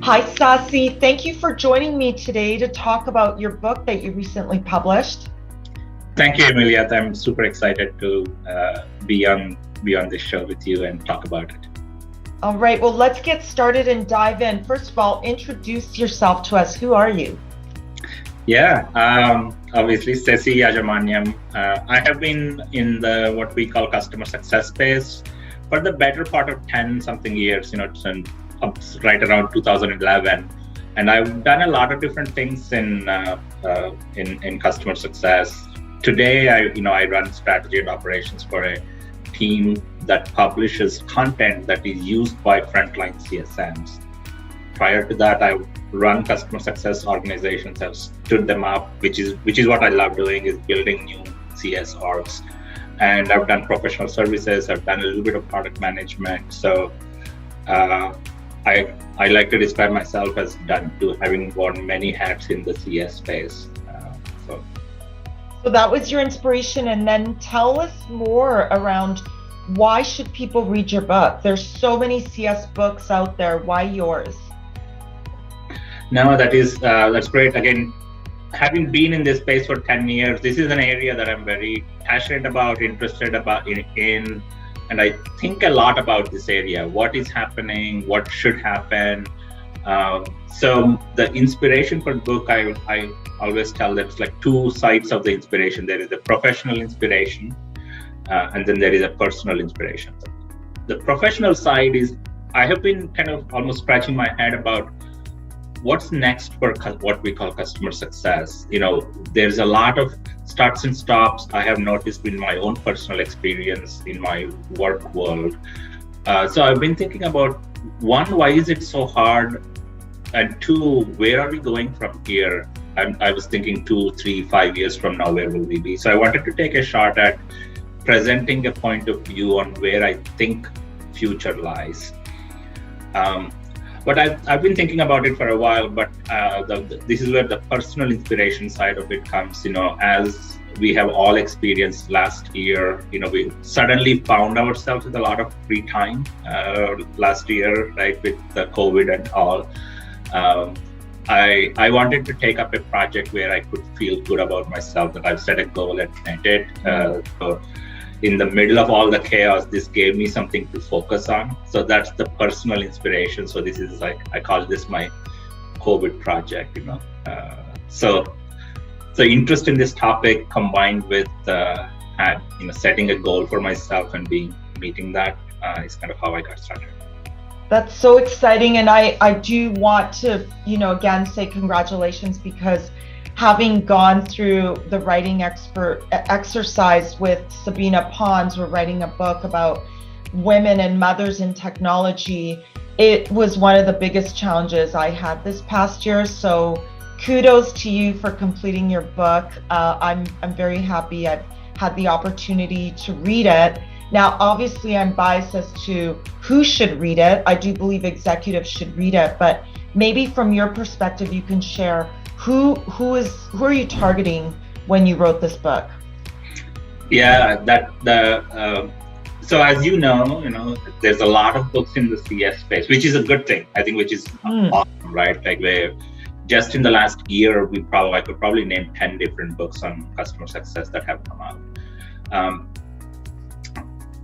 Hi, Sasi. Thank you for joining me today to talk about your book that you recently published. Thank you, Emilia. I'm super excited to be on this show with you and talk about it. All right, well, let's get started and dive in. First of all, introduce yourself to us. Who are you? Yeah, obviously, Sasi Yajamanyam. I have been in the what we call customer success space for the better part of 10 something years, since right around 2011. And I've done a lot of different things in customer success. Today, I run strategy and operations for a team that publishes content that is used by frontline CSMs. Prior to that, I run customer success organizations. I've stood them up, which is what I love doing, is building new CS orgs. And I've done professional services. I've done a little bit of product management. So I like to describe myself as having worn many hats in the CS space. So that was your inspiration, and then tell us more around why should people read your book? There's so many CS books out there. Why yours? No, that's great. Again, having been in this space for 10 years, this is an area that I'm very passionate about, interested about in, and I think a lot about this area. What is happening? What should happen? So the inspiration for the book, I always tell them it's like two sides of the inspiration. There is a professional inspiration, and then there is a personal inspiration. The professional side is I have been kind of almost scratching my head about what's next for what we call customer success. There's a lot of starts and stops I have noticed in my own personal experience in my work world. So I've been thinking about, one, why is it so hard? And two, where are we going from here? I was thinking 2, 3, 5 years from now, where will we be? So I wanted to take a shot at presenting a point of view on where I think future lies. But I've been thinking about it for a while, but this is where the personal inspiration side of it comes. As we have all experienced last year, we suddenly found ourselves with a lot of free time last year, right, with the COVID and all. I wanted to take up a project where I could feel good about myself, that I've set a goal and met it. So in the middle of all the chaos, this gave me something to focus on. So that's the personal inspiration. So this is I call this my COVID project, So interest in this topic combined with setting a goal for myself and meeting that is kind of how I got started. That's so exciting. And I do want to, again, say congratulations, because having gone through the writing exercise with Sabina Pons, we're writing a book about women and mothers in technology. It was one of the biggest challenges I had this past year. So kudos to you for completing your book. I'm very happy I've had the opportunity to read it. Now, obviously, I'm biased as to who should read it. I do believe executives should read it, but maybe from your perspective, you can share who are you targeting when you wrote this book? Yeah, so as you know, there's a lot of books in the CS space, which is a good thing, I think, which is awesome, right? Like where just in the last year, I could probably name 10 different books on customer success that have come out.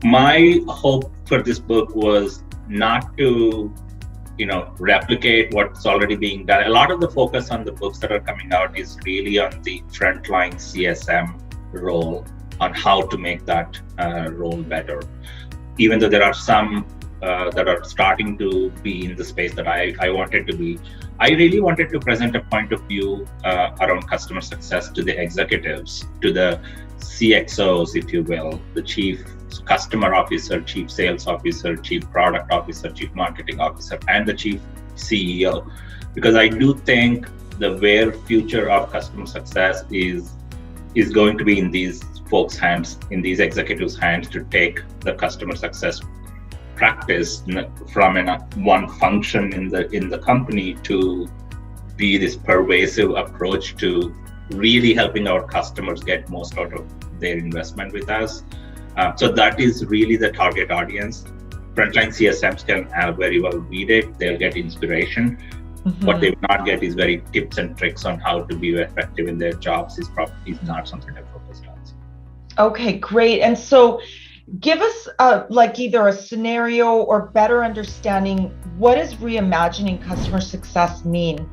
My hope for this book was not to, replicate what's already being done. A lot of the focus on the books that are coming out is really on the frontline CSM role, on how to make that role better. Even though there are some that are starting to be in the space that I wanted to be, I really wanted to present a point of view around customer success to the executives, to the CXOs, if you will, the chief customer officer, chief sales officer, chief product officer, chief marketing officer, and the chief CEO. Because I do think the future of customer success is going to be in these folks' hands, in these executives' hands, to take the customer success practice from one function in the company to be this pervasive approach to really helping our customers get most out of their investment with us. So that is really the target audience. Frontline CSMs can very well read it. They'll get inspiration. What they will not get is very tips and tricks on how to be effective in their jobs is probably not something I focused on. Okay, great. And so give us like either a scenario or better understanding, what does reimagining customer success mean?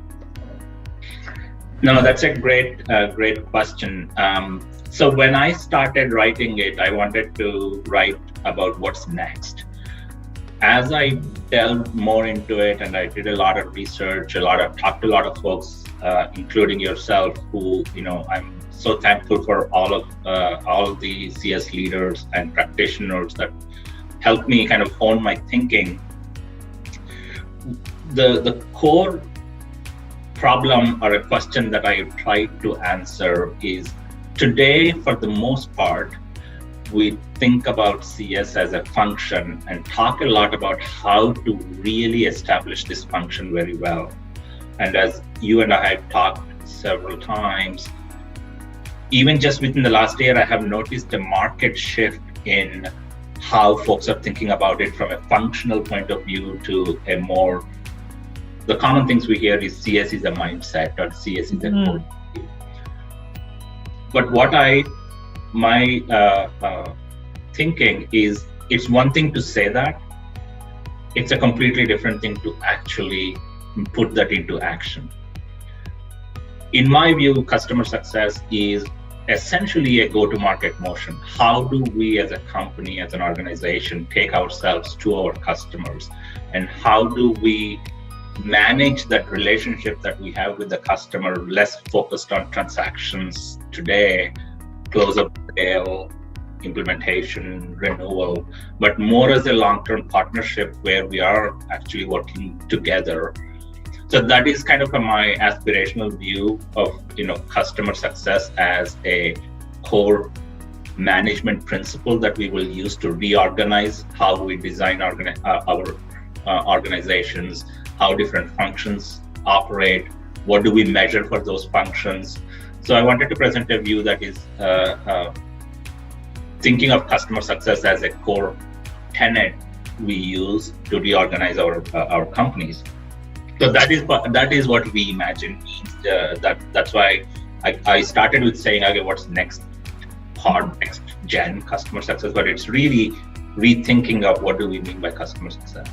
No, that's a great question. So when I started writing it, I wanted to write about what's next. As I delved more into it, and I did a lot of research, talked to a lot of folks, including yourself, who, I'm so thankful for all of the CS leaders and practitioners that helped me kind of hone my thinking. The core problem or a question that I tried to answer is, today, for the most part, we think about CS as a function and talk a lot about how to really establish this function very well. And as you and I have talked several times, even just within the last year, I have noticed a market shift in how folks are thinking about it from a functional point of view to a more, the common things we hear is CS is a mindset or CS is a core. But what my thinking is, it's one thing to say that, it's a completely different thing to actually put that into action. In my view, customer success is essentially a go-to-market motion. How do we as a company, as an organization, take ourselves to our customers? And how do we manage that relationship that we have with the customer, less focused on transactions today, close up sale, implementation, renewal, but more as a long-term partnership where we are actually working together. So that is kind of my aspirational view of customer success as a core management principle that we will use to reorganize how we design our organizations, how different functions operate, what do we measure for those functions. So I wanted to present a view that is thinking of customer success as a core tenet we use to reorganize our companies. So that is what Reimagine means. That's why I started with saying, okay, what's next gen customer success, but it's really rethinking of what do we mean by customer success.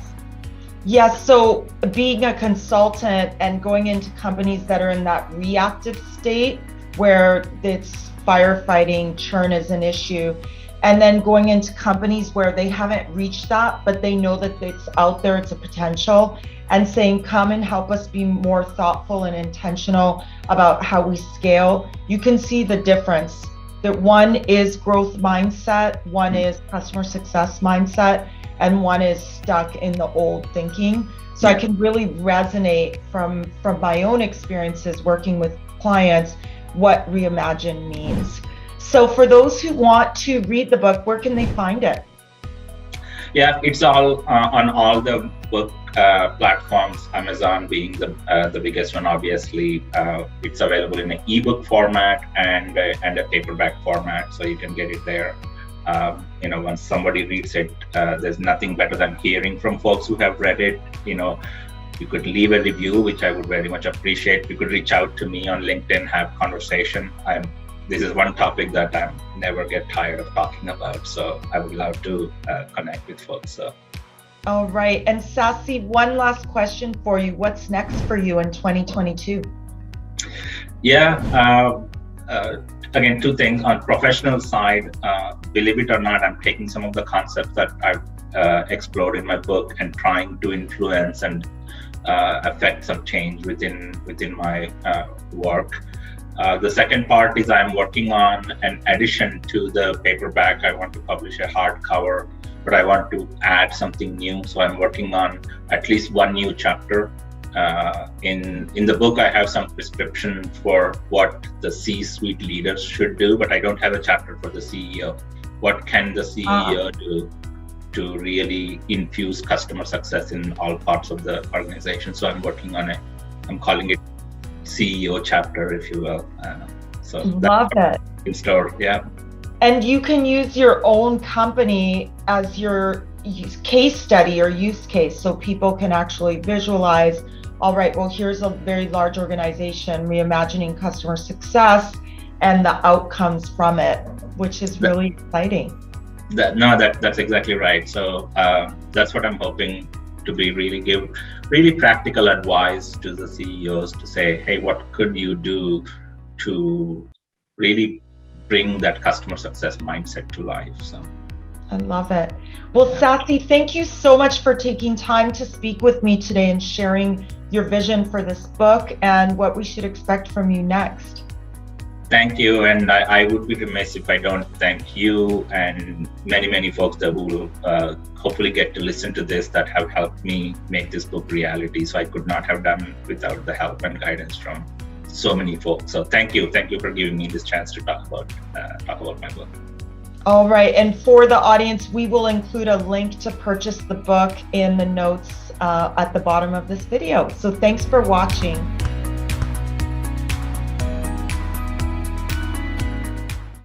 Yes, so being a consultant and going into companies that are in that reactive state where it's firefighting, churn is an issue, and then going into companies where they haven't reached that, but they know that it's out there, it's a potential, and saying, come and help us be more thoughtful and intentional about how we scale. You can see the difference. That one is growth mindset, one is customer success mindset, and one is stuck in the old thinking. So I can really resonate from my own experiences working with clients what Reimagine means. So for those who want to read the book, where can they find it? Yeah, it's all on all the book platforms, Amazon being the biggest one, obviously. It's available in an ebook format and a paperback format, so you can get it there. Once somebody reads it, there's nothing better than hearing from folks who have read it. You could leave a review, which I would very much appreciate. You could reach out to me on LinkedIn, have conversation. This is one topic that I never get tired of talking about, so I would love to connect with folks. So. All right, and Sasi, one last question for you. What's next for you in 2022? Yeah. Again, two things. On professional side, believe it or not, I'm taking some of the concepts that I've explored in my book and trying to influence and affect some change within my work. The second part is I'm working on an addition to the paperback. I want to publish a hardcover, but I want to add something new. So I'm working on at least one new chapter. In the book, I have some prescription for what the C-suite leaders should do, but I don't have a chapter for the CEO. What can the CEO do to really infuse customer success in all parts of the organization? So I'm working on it. I'm calling it CEO chapter, if you will. So love it. In store, yeah. And you can use your own company as your case study or use case, so people can actually visualize all right, well, here's a very large organization, Reimagining Customer Success, and the outcomes from it, which is really exciting. That's exactly right. So that's what I'm hoping to be, really give really practical advice to the CEOs to say, hey, what could you do to really bring that customer success mindset to life? So I love it. Well, Sasi, thank you so much for taking time to speak with me today and sharing your vision for this book and what we should expect from you next. Thank you. And I would be remiss if I don't thank you and many folks that will hopefully get to listen to this, that have helped me make this book reality. So I could not have done it without the help and guidance from so many folks. So thank you for giving me this chance to talk about my book. All right, and for the audience, we will include a link to purchase the book in the notes at the bottom of this video. So thanks for watching.